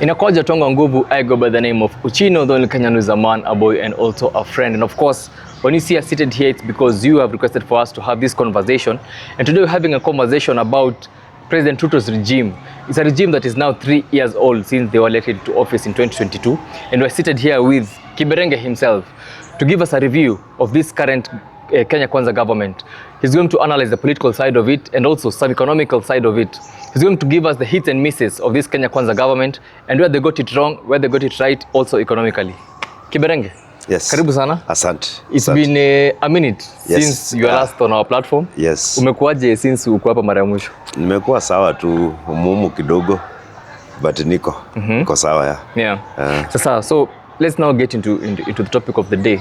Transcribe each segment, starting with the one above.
Inakoja Tonga Nguvu, I go by the name of Ochino, the only Kenyan who is a man, a boy, and also a friend. And of course, when you see us seated here, it's because you have requested for us to have this conversation. And today we're having a conversation about President Ruto's regime. It's a regime that is now 3 years old since they were elected to office in 2022. And we're seated here with Kiberenge himself to give us a review of this current Kenya Kwanza government. He's going to analyze the political side of it and also some economical side of it. He's going to give us the hits and misses of this Kenya Kwanza government and where they got it wrong, where they got it right, also economically. Kiberenge. Yes. Karibu sana. Asante. It's been a minute since you were last on our platform. Yes. Umekuaje since uko hapa mara ya mwisho? Nimekuwa sawa tu, umumu kidogo, but niko sawa ya. Yeah. Sasa, so let's now get into the topic of the day.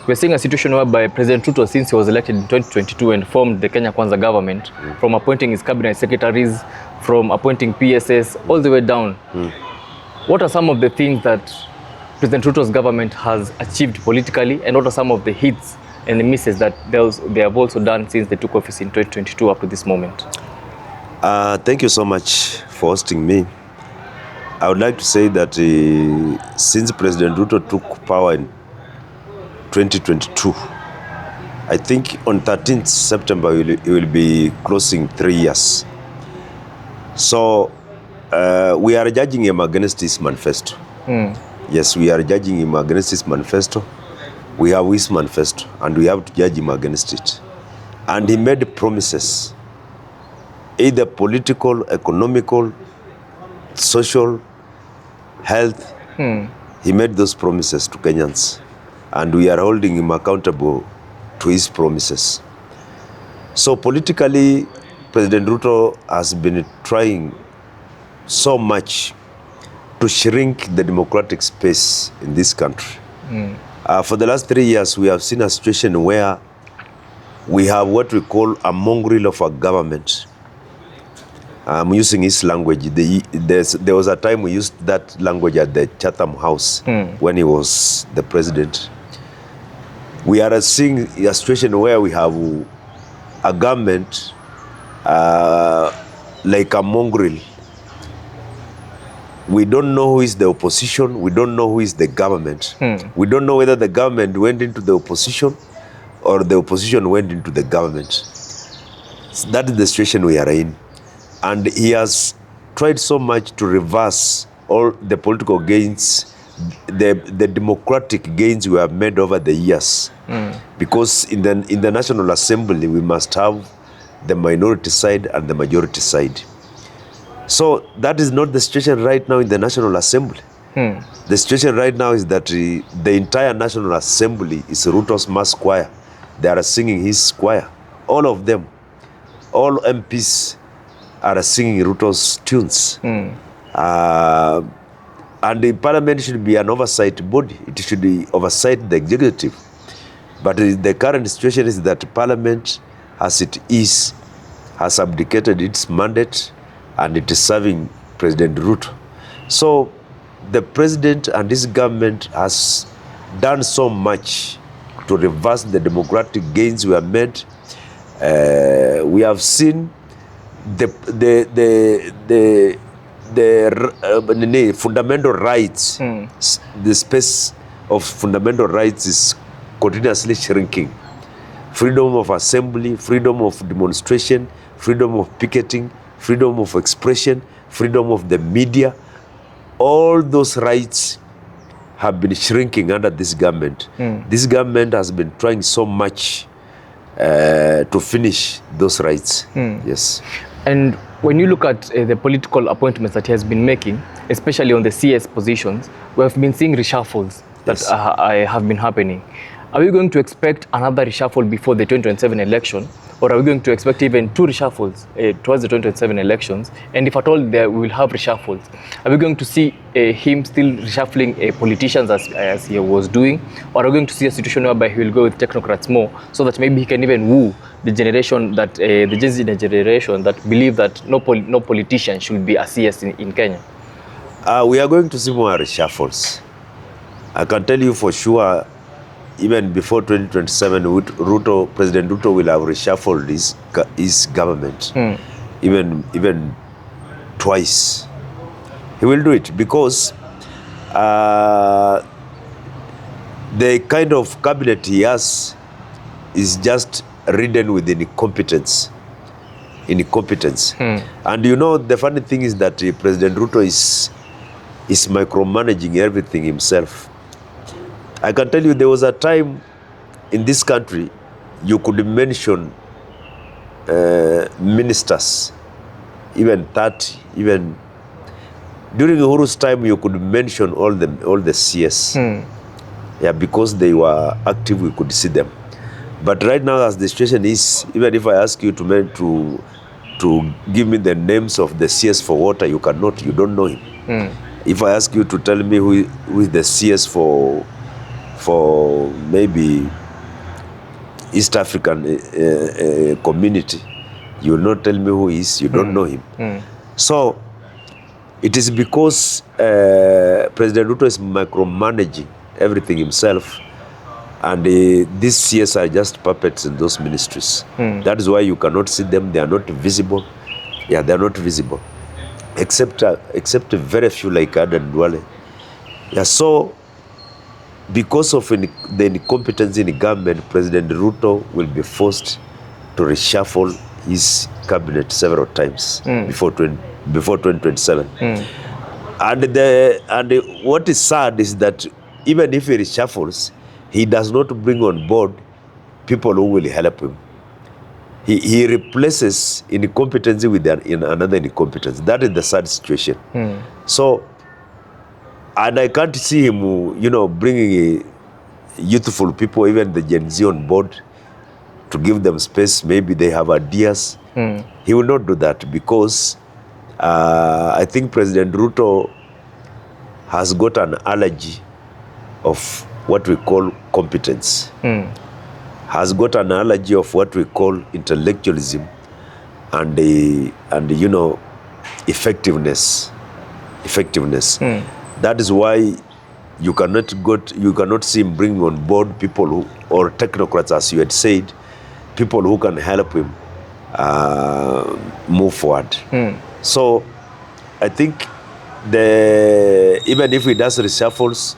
We're seeing a situation whereby President Ruto, since he was elected in 2022 and formed the Kenya Kwanza government, from appointing his cabinet secretaries, from appointing PSS, all the way down. What are some of the things that President Ruto's government has achieved politically, and what are some of the hits and the misses that they have also done since they took office in 2022 up to this moment? Thank you so much for hosting me. I would like to say that since President Ruto took power in 2022, I think on 13th September he will be closing 3 years. So we are judging him against his manifesto. Yes, we are judging him against his manifesto. We have his manifesto and we have to judge him against it. And he made promises, either political, economical, social, health. He made those promises to Kenyans and we are holding him accountable to his promises. So politically, President Ruto has been trying so much to shrink the democratic space in this country. For the last 3 years, we have seen a situation where we have what we call a mongrel of a government. I'm using his language. There was a time we used that language at the Chatham House when he was the president. We are seeing a situation where we have a government like a mongrel. We don't know who is the opposition. We don't know who is the government. We don't know whether the government went into the opposition or the opposition went into the government. So that is the situation we are in. And he has tried so much to reverse all the political gains, the democratic gains we have made over the years. Because in the National Assembly, we must have the minority side and the majority side. So that is not the situation right now in the National Assembly. The situation right now is that the entire National Assembly is Ruto's mass choir. They are singing his choir. All of them, all MPs are singing Ruto's tunes. And the parliament should be an oversight body. It should be oversight the executive. But the current situation is that parliament, as it is, has abdicated its mandate and it is serving President Ruto. So the president and his government has done so much to reverse the democratic gains we have made. We have seen the fundamental rights, the space of fundamental rights is continuously shrinking. Freedom of assembly, freedom of demonstration, freedom of picketing, freedom of expression, freedom of the media, all those rights have been shrinking under this government. This government has been trying so much to finish those rights. Yes. And when you look at the political appointments that he has been making, especially on the CS positions, we have been seeing reshuffles that have been happening. Are we going to expect another reshuffle before the 2027 election? Or are we going to expect even 2 reshuffles towards the 2027 elections? And if at all we will have reshuffles, are we going to see him still reshuffling politicians as he was doing? Or are we going to see a situation whereby he will go with technocrats more so that maybe he can even woo the generation that, the Gen Z generation that believe that no politician should be a CS in Kenya? We are going to see more reshuffles. I can tell you for sure, even before 2027, President Ruto will have reshuffled his government, even twice. He will do it because the kind of cabinet he has is just ridden with incompetence. And you know, the funny thing is that President Ruto is micromanaging everything himself. I can tell you, there was a time in this country you could mention ministers, even 30, even during Uhuru's time you could mention all the CS. Yeah, because they were active, we could see them. But right now, as the situation is, even if I ask you to give me the names of the CS for water, you cannot. You don't know him. If I ask you to tell me who is the CS for maybe East African community, you will not tell me who he is. You don't know him. So it is because President Ruto is micromanaging everything himself, and these CS are just puppets in those ministries. That is why you cannot see them. They are not visible. Yeah, they are not visible, except very few like Adan Duale. Yeah, so because of the incompetence in the government, President Ruto will be forced to reshuffle his cabinet several times before 2027. And what is sad is that even if he reshuffles, he does not bring on board people who will help him. He replaces incompetency with another incompetence. That is the sad situation. So, and I can't see him, bringing youthful people, even the Gen Z on board, to give them space. Maybe they have ideas. He will not do that because I think President Ruto has got an allergy of what we call competence, has got an allergy of what we call intellectualism and effectiveness. That is why you cannot see him bring on board people or technocrats, as you had said, people who can help him move forward. So I think even if he does reshuffles,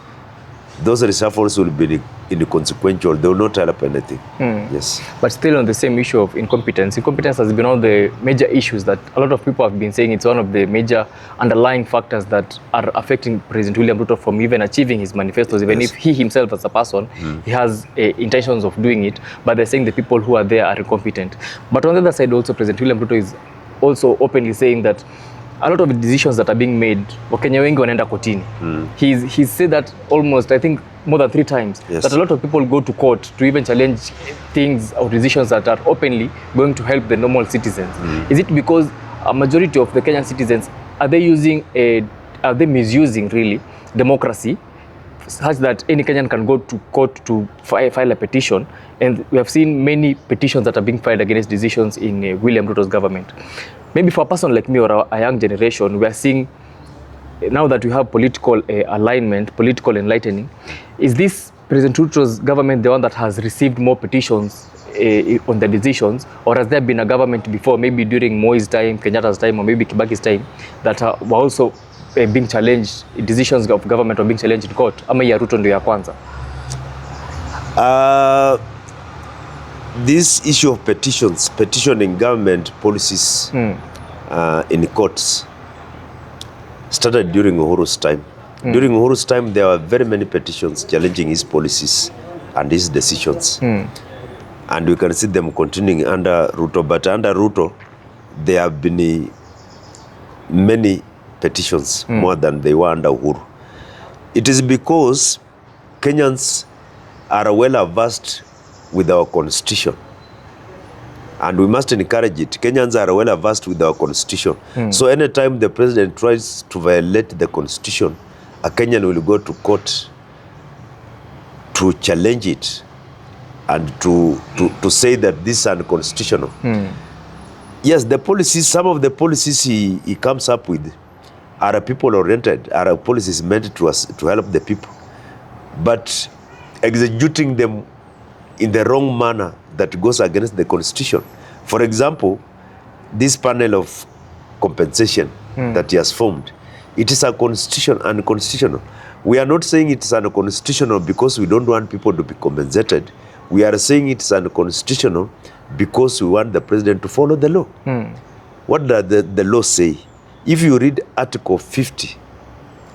those reshuffles will be inconsequential. They will not help anything. Yes. But still on the same issue of incompetence has been one of the major issues that a lot of people have been saying it's one of the major underlying factors that are affecting President William Ruto from even achieving his manifestos, even if he himself as a person, he has intentions of doing it, but they're saying the people who are there are incompetent. But on the other side also, President William Ruto is also openly saying that a lot of the decisions that are being made, Wakenya wengi wanaenda kotini. He's said that almost, I think, more than 3 times, that a lot of people go to court to even challenge things or decisions that are openly going to help the normal citizens. Is it because a majority of the Kenyan citizens, are they misusing really democracy such that any Kenyan can go to court to file a petition? And we have seen many petitions that are being filed against decisions in William Ruto's government. Maybe for a person like me or a young generation, we are seeing now that we have political alignment, political enlightening. Is this President Ruto's government the one that has received more petitions on the decisions, or has there been a government before, maybe during Moi's time, Kenyatta's time, or maybe Kibaki's time, that were also being challenged, decisions of government were being challenged in court? Ama ya Ruto ndio ya kwanza? This issue of petitioning government policies in courts started during Uhuru's time. During Uhuru's time, there were very many petitions challenging his policies and his decisions. And we can see them continuing under Ruto. But under Ruto, there have been many petitions, more than they were under Uhuru. It is because Kenyans are well versed with our constitution, and we must encourage it. Kenyans are well versed with our constitution. So anytime the president tries to violate the constitution, a Kenyan will go to court to challenge it and to say that this is unconstitutional. Yes, the policies, some of the policies he comes up with are people oriented, are policies meant to help the people, but executing them in the wrong manner that goes against the constitution. For example, this panel of compensation that he has formed, It is a constitution, unconstitutional. We are not saying it is unconstitutional because we don't want people to be compensated. We are saying it is unconstitutional because we want the president to follow the law. What does the law say? If you read Article 50,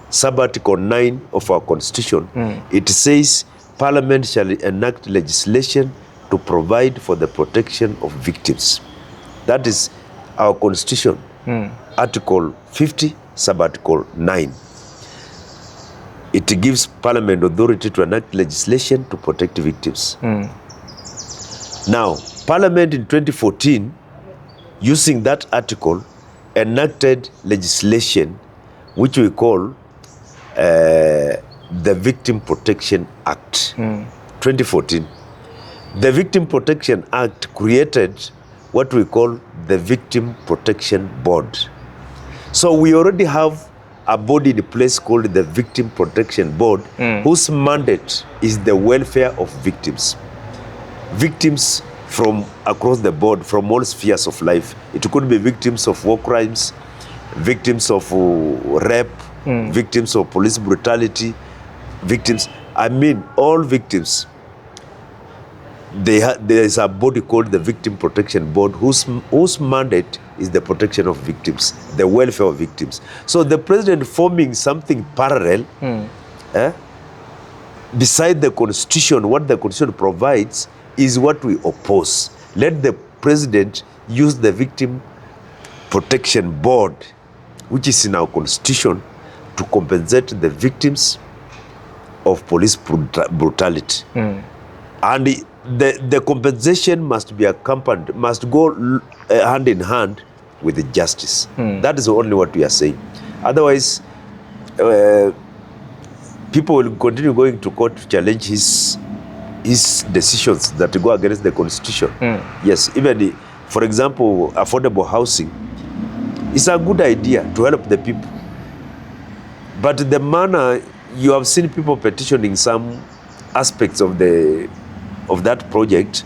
Sub-Article 9 of our Constitution, it says Parliament shall enact legislation to provide for the protection of victims. That is our Constitution, Article 50, Sub-Article 9. It gives Parliament authority to enact legislation to protect victims. Now, Parliament in 2014, using that article, enacted legislation which we call the Victim Protection Act, 2014. The Victim Protection Act created what we call the Victim Protection Board. So we already have a body in place called the Victim Protection Board, whose mandate is the welfare of victims. Victims from across the board, from all spheres of life. It could be victims of war crimes, victims of rape, victims of police brutality, victims, I mean all victims. There is a body called the Victim Protection Board whose mandate is the protection of victims, the welfare of victims. So the president forming something parallel, beside the constitution, what the constitution provides is what we oppose. Let the president use the Victim Protection Board, which is in our constitution, to compensate the victims of police brutality. And the compensation must be accompanied, must go hand in hand with the justice. That is only what we are saying. Otherwise, people will continue going to court to challenge his decisions that go against the constitution. Yes, even, for example, affordable housing is a good idea to help the people. But the manner, you have seen people petitioning some aspects of that project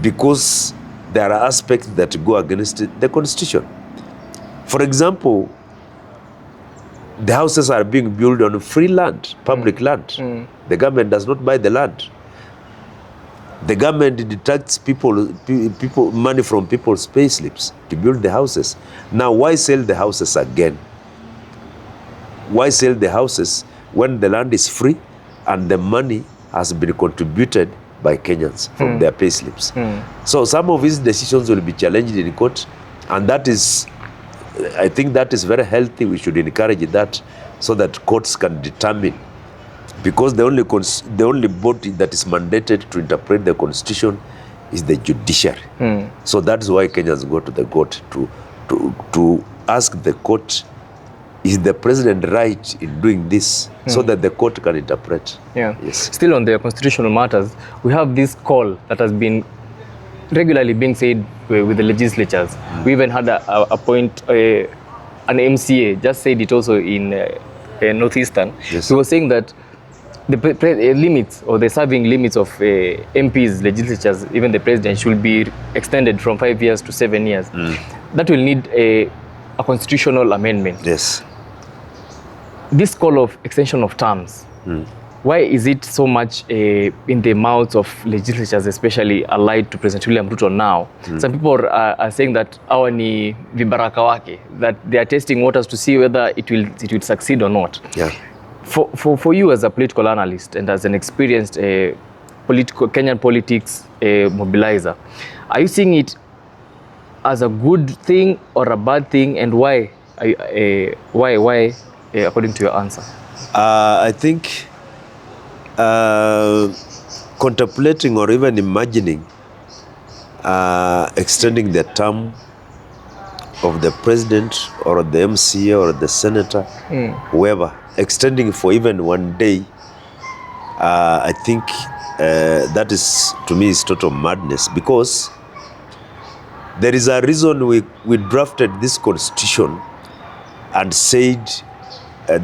because there are aspects that go against the constitution. For example, the houses are being built on free land, public land. The government does not buy the land. The government deducts people money from people's pay slips to build the houses. Now, why sell the houses again? Why sell the houses when the land is free and the money has been contributed by Kenyans from their pay slips? So some of his decisions will be challenged in court, and that is, I think that is very healthy. We should encourage that so that courts can determine, because the only body that is mandated to interpret the constitution is the judiciary. So that's why Kenyans go to the court to ask the court, is the president right in doing this, so that the court can interpret. Yes. Still on the constitutional matters, we have this call that has been regularly being said with the legislatures. We even had a point, an MCA just said it also in Northeastern. Yes. He was saying that the limits or the serving limits of MPs, legislatures, even the president, should be extended from 5 years to 7 years. That will need a constitutional amendment. Yes. This call of extension of terms, why is it so much in the mouths of legislatures, especially allied to President William Ruto now? Some people are saying that awa ni vibaraka wake, that they are testing waters to see whether it will succeed or not. Yeah. For you as a political analyst and as an experienced Kenyan politics mobilizer, are you seeing it as a good thing or a bad thing, and why? Why? According to your answer, I think contemplating or even imagining extending the term of the president or the MCA or the senator, whoever, extending for even 1 day, I think that is, to me, is total madness, because there is a reason we drafted this constitution and said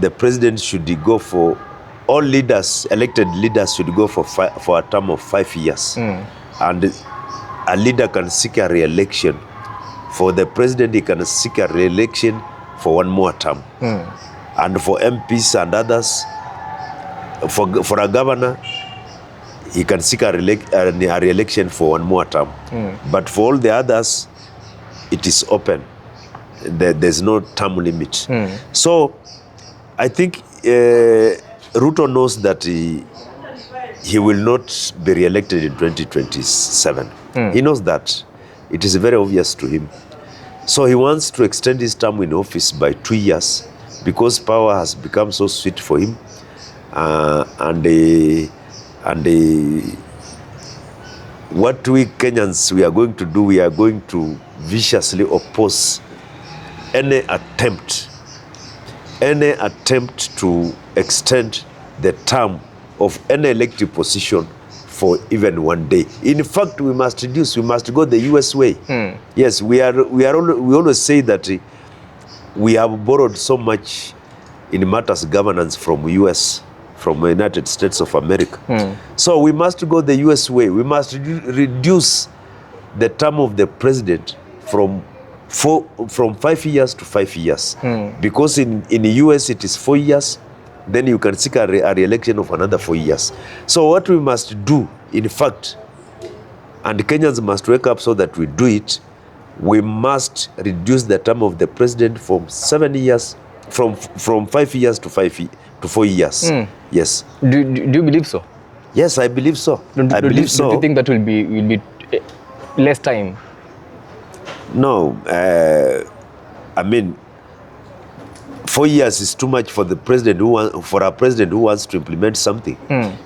the president should go for, all leaders, elected leaders should go for a term of 5 years. And a leader can seek a re-election. For the president, he can seek a re-election for 1 more term. And for MPs and others, for a governor, he can seek a re-election for one more term. But for all the others, it is open. There's no term limit. So I think Ruto knows that he will not be re-elected in 2027. He knows that. It is very obvious to him. So he wants to extend his term in office by 2 years because power has become so sweet for him. What we Kenyans we are going to do, we are going to viciously oppose any attempt to extend the term of any elective position for even one day. In fact, we must go the US way. Yes, we always say that we have borrowed so much in matters governance from US, from the United States of America. So we must go the US way. We must reduce the term of the president from 5 years to 5 years. Because in the US it is 4 years, then you can seek a re-election of another 4 years. So what we must do, in fact, and Kenyans must wake up so that we do it, we must reduce the term of the president from 7 years, from 5 years to 4 years. Yes. Do you believe so? Yes, I believe so. I believe so. Do you think that will be less time? No, I mean, 4 years is too much for a president who wants to implement something.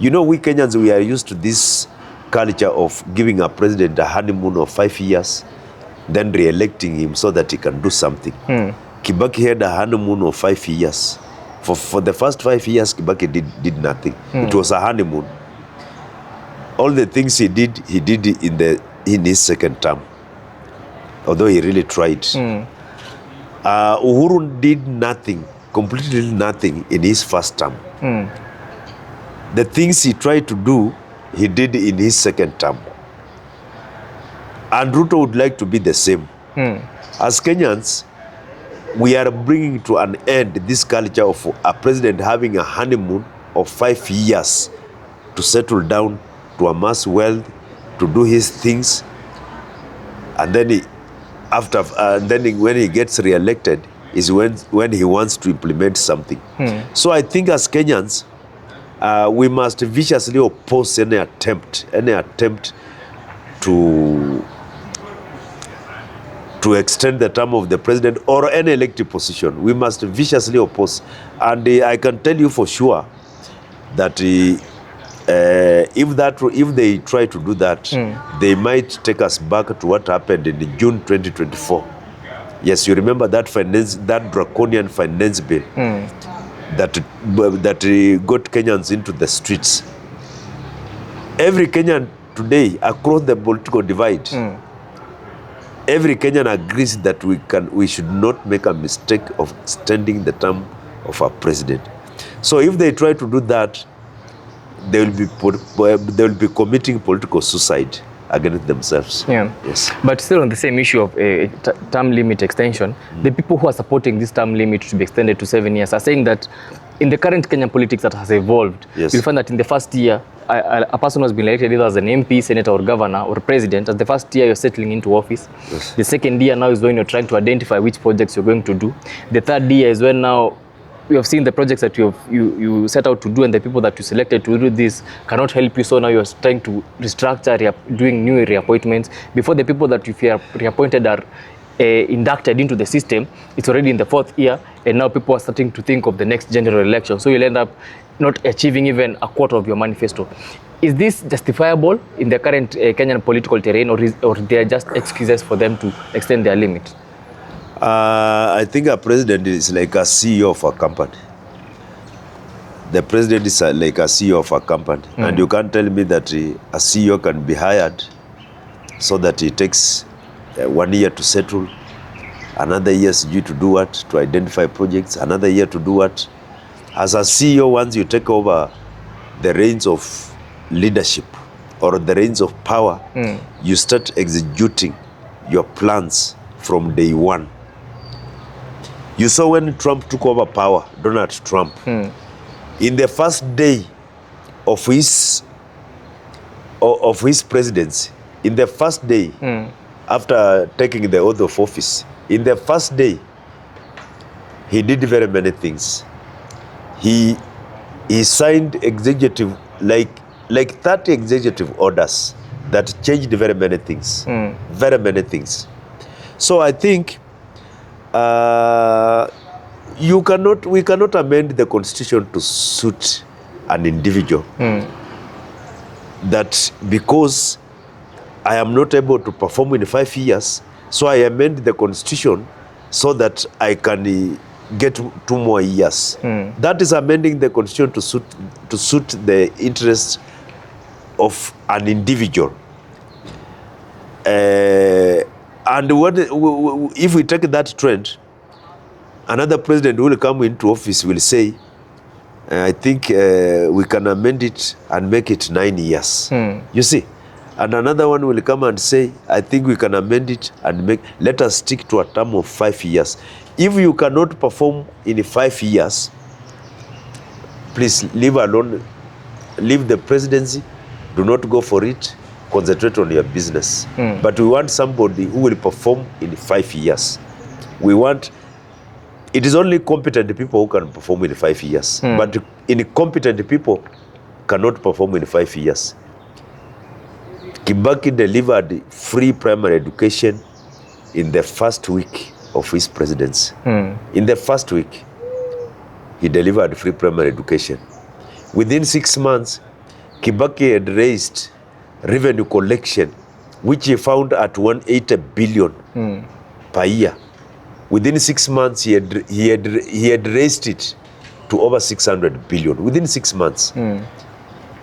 You know, we Kenyans, we are used to this culture of giving a president a honeymoon of 5 years, then re-electing him so that he can do something. Kibaki had a honeymoon of 5 years. For the first 5 years, Kibaki did nothing. It was a honeymoon. All the things he did in his second term, although he really tried. Uhuru did nothing, completely nothing in his first term. The things he tried to do, he did in his second term. And Ruto would like to be the same. As Kenyans, we are bringing to an end this culture of a president having a honeymoon of 5 years to settle down, to amass wealth, to do his things, and then when he gets re-elected is when he wants to implement something. So I think as Kenyans, we must viciously oppose any attempt to extend the term of the president or any elective position. We must viciously oppose. And I can tell you for sure that if they try to do that, they might take us back to what happened in June 2024. Yes, you remember that draconian finance bill that got Kenyans into the streets. Every Kenyan today, across the political divide, every Kenyan agrees that we should not make a mistake of extending the term of our president. So if they try to do that, they will be committing political suicide against themselves. Yeah. Yes. But still on the same issue of term limit extension, the people who are supporting this term limit to be extended to 7 years are saying that in the current Kenyan politics that has evolved, you'll find that in the first year, a person who has been elected either as an MP, senator, or governor, or president, as the first year you're settling into office. The second year now is when you're trying to identify which projects you're going to do. The third year is when now you have seen the projects that you set out to do, and the people that you selected to do this cannot help you, so now you're trying to restructure, doing new reappointments. Before the people that you reappointed are inducted into the system, it's already in the fourth year, and now people are starting to think of the next general election. So you'll end up not achieving even a quarter of your manifesto. Is this justifiable in the current Kenyan political terrain, or they are just excuses for them to extend their limit? I think a president is like a CEO of a company. The president is like a CEO of a company. And you can't tell me that a CEO can be hired so that he takes 1 year to settle, another year is due to do what? To identify projects, another year to do what? As a CEO, once you take over the reins of leadership or the reins of power, you start executing your plans from day one. You saw when Trump took over power, Donald Trump, in the first day of his presidency, in the first day after taking the oath of office, in the first day, he did very many things. He signed executive, like 30 executive orders that changed very many things. Very many things. So I think we cannot amend the constitution to suit an individual. That because I am not able to perform in 5 years, so I amend the constitution so that I can get 2 more years. That is amending the constitution to suit the interests of an individual. And if we take that trend, another president who will come into office will say, I think we can amend it and make it 9 years. You see? And another one will come and say, I think we can amend it and let us stick to a term of 5 years. If you cannot perform in 5 years, please leave alone, leave the presidency, do not go for it, concentrate on your business. But we want somebody who will perform in 5 years. It is only competent people who can perform in 5 years. But incompetent people cannot perform in 5 years. Kibaki delivered free primary education in the first week of his presidency. In the first week, he delivered free primary education. Within 6 months, Kibaki had raised revenue collection, which he found at 180 billion per year. Within 6 months, he had raised it to over 600 billion. Within 6 months.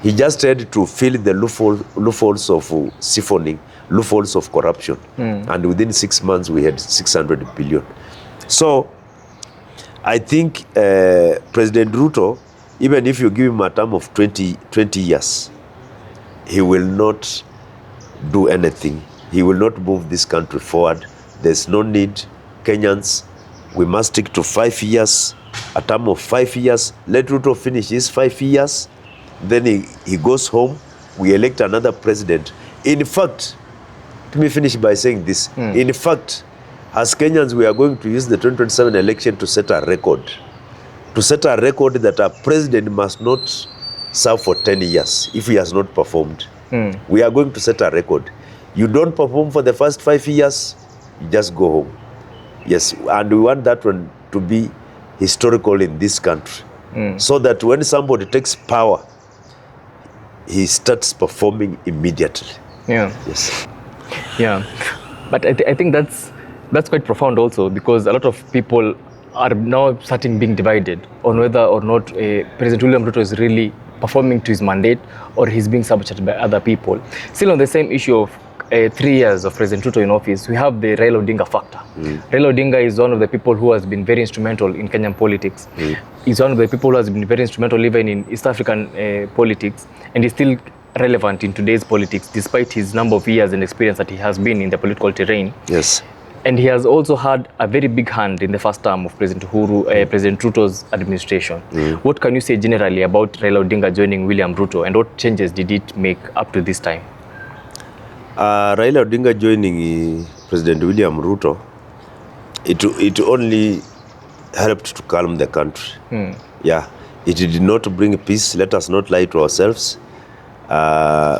He just had to fill the loopholes of siphoning, loopholes of corruption. And within 6 months, we had 600 billion. So I think President Ruto, even if you give him a term of 20 years, he will not do anything. He will not move this country forward. There's no need. Kenyans, we must stick to 5 years, a term of 5 years. Let Ruto finish his 5 years. Then he goes home. We elect another president. In fact, let me finish by saying this. In fact, as Kenyans, we are going to use the 2027 election to set a record. To set a record that a president must not serve for 10 years if he has not performed. We are going to set a record. You don't perform for the first 5 years, you just go home. Yes, and we want that one to be historical in this country. So that when somebody takes power, he starts performing immediately. Yes. But I think that's quite profound also, because a lot of people are now starting being divided on whether or not President William Ruto is really performing to his mandate or he's being sabotaged by other people. Still on the same issue of 3 years of President Ruto in office, we have the Raila Odinga factor. Raila Odinga is one of the people who has been very instrumental in Kenyan politics. He's one of the people who has been very instrumental even in East African politics, and is still relevant in today's politics despite his number of years and experience that he has been in the political terrain. Yes. And he has also had a very big hand in the first term of President Ruto's administration. What can you say generally about Raila Odinga joining William Ruto, and what changes did it make up to this time? Raila Odinga joining President William Ruto, it only helped to calm the country. It did not bring peace. Let us not lie to ourselves.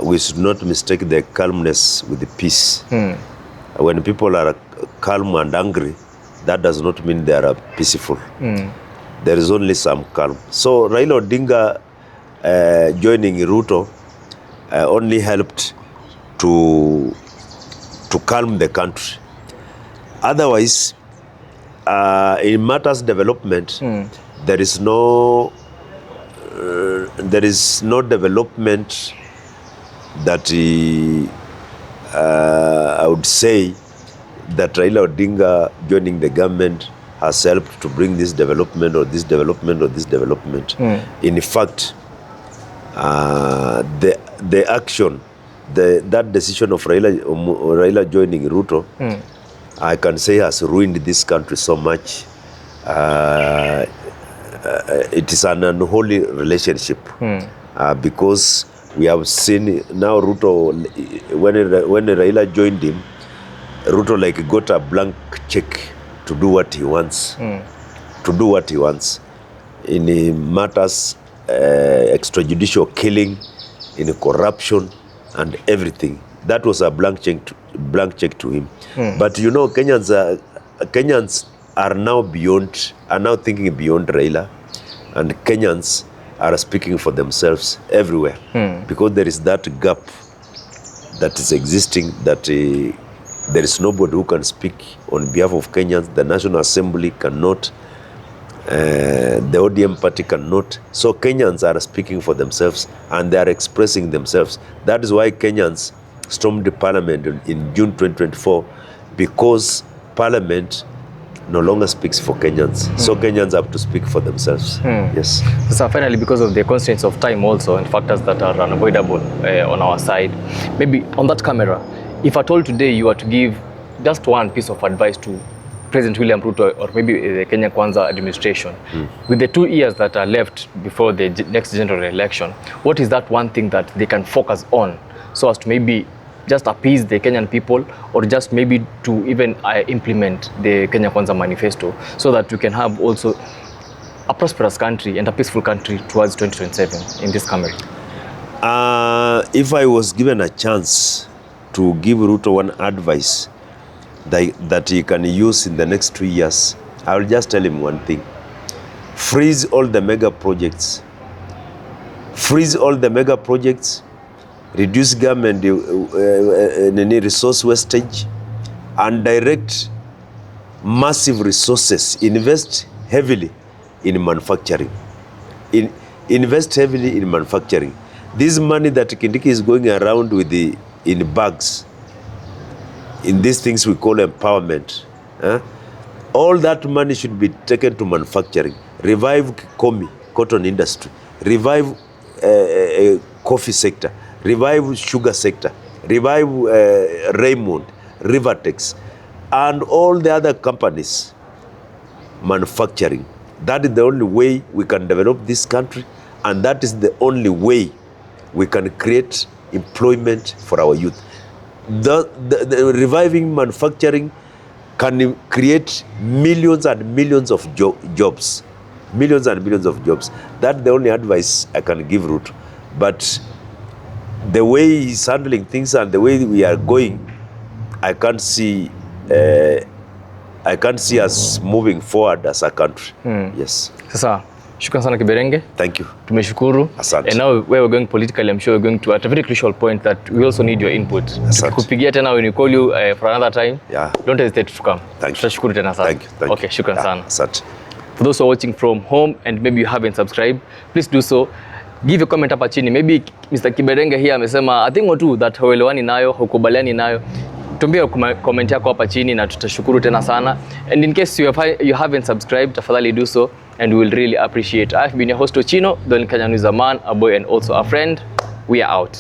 We should not mistake the calmness with the peace. When people are calm and angry, that does not mean they are peaceful. There is only some calm. So Raila Odinga joining Ruto only helped to calm the country. Otherwise, in matters development, there is no development that I would say that Raila Odinga joining the government has helped to bring this development or this development or this development. In fact, the action, that decision of Raila joining Ruto, I can say has ruined this country so much. it is an unholy relationship because we have seen now Ruto, when Raila joined him, Ruto like got a blank check to do what he wants, in matters extrajudicial killing, in corruption and everything. That was a blank check to him. But you know, Kenyans are now thinking beyond Raila, and Kenyans are speaking for themselves everywhere because there is that gap that is existing, that there is nobody who can speak on behalf of Kenyans. The National Assembly cannot, the ODM party cannot. So Kenyans are speaking for themselves and they are expressing themselves. That is why Kenyans stormed the parliament in June 2024, because parliament no longer speaks for Kenyans. So Kenyans have to speak for themselves. Yes. So finally, because of the constraints of time also and factors that are unavoidable on our side, maybe on that camera, if at all today you were to give just one piece of advice to President William Ruto or maybe the Kenya Kwanza administration, with the 2 years that are left before the next general election, what is that one thing that they can focus on so as to maybe just appease the Kenyan people, or just maybe to even implement the Kenya Kwanza manifesto, so that we can have also a prosperous country and a peaceful country towards 2027 in this country? If I was given a chance to give Ruto one advice that he can use in the next 2 years, I will just tell him one thing: freeze all the mega projects. Reduce government resource wastage, and direct massive resources. Invest heavily in manufacturing. This money that Kindiki is going around with in bags, in these things we call empowerment, all that money should be taken to manufacturing. Revive cotton industry. Revive coffee sector. Revive sugar sector, revive Raymond, Rivertex, and all the other companies manufacturing. That is the only way we can develop this country, and that is the only way we can create employment for our youth. The reviving manufacturing can create millions and millions of jobs. Millions and millions of jobs. That's the only advice I can give Ruto. But the way he's handling things and the way we are going, I can't see us moving forward as a country. Yes. Sasa, shukran sana Kiberenge. Thank you. Tumeshukuru. Asante. And now where we're going politically, I'm sure we're going to at a very crucial point that we also need your input. Kupigia tena when we call you for another time. Yeah. Don't hesitate to come. Thank you. Tutashukuru tena sana. Thank you. Okay, shukran sana. Asante. For those who are watching from home and maybe you haven't subscribed, please do so. Give a comment hapa chini. Maybe Mr. Kiberenge here amesema a thing or two that hauelewani nayo, hukubaliani nayo. Tuambie comment yako hapa chini na tutashukuru tena sana. And in case you haven't subscribed, tafadhali do so and we will really appreciate. I've been your host Ochino, the Kenya Kwanza man, a boy and also a friend. We are out.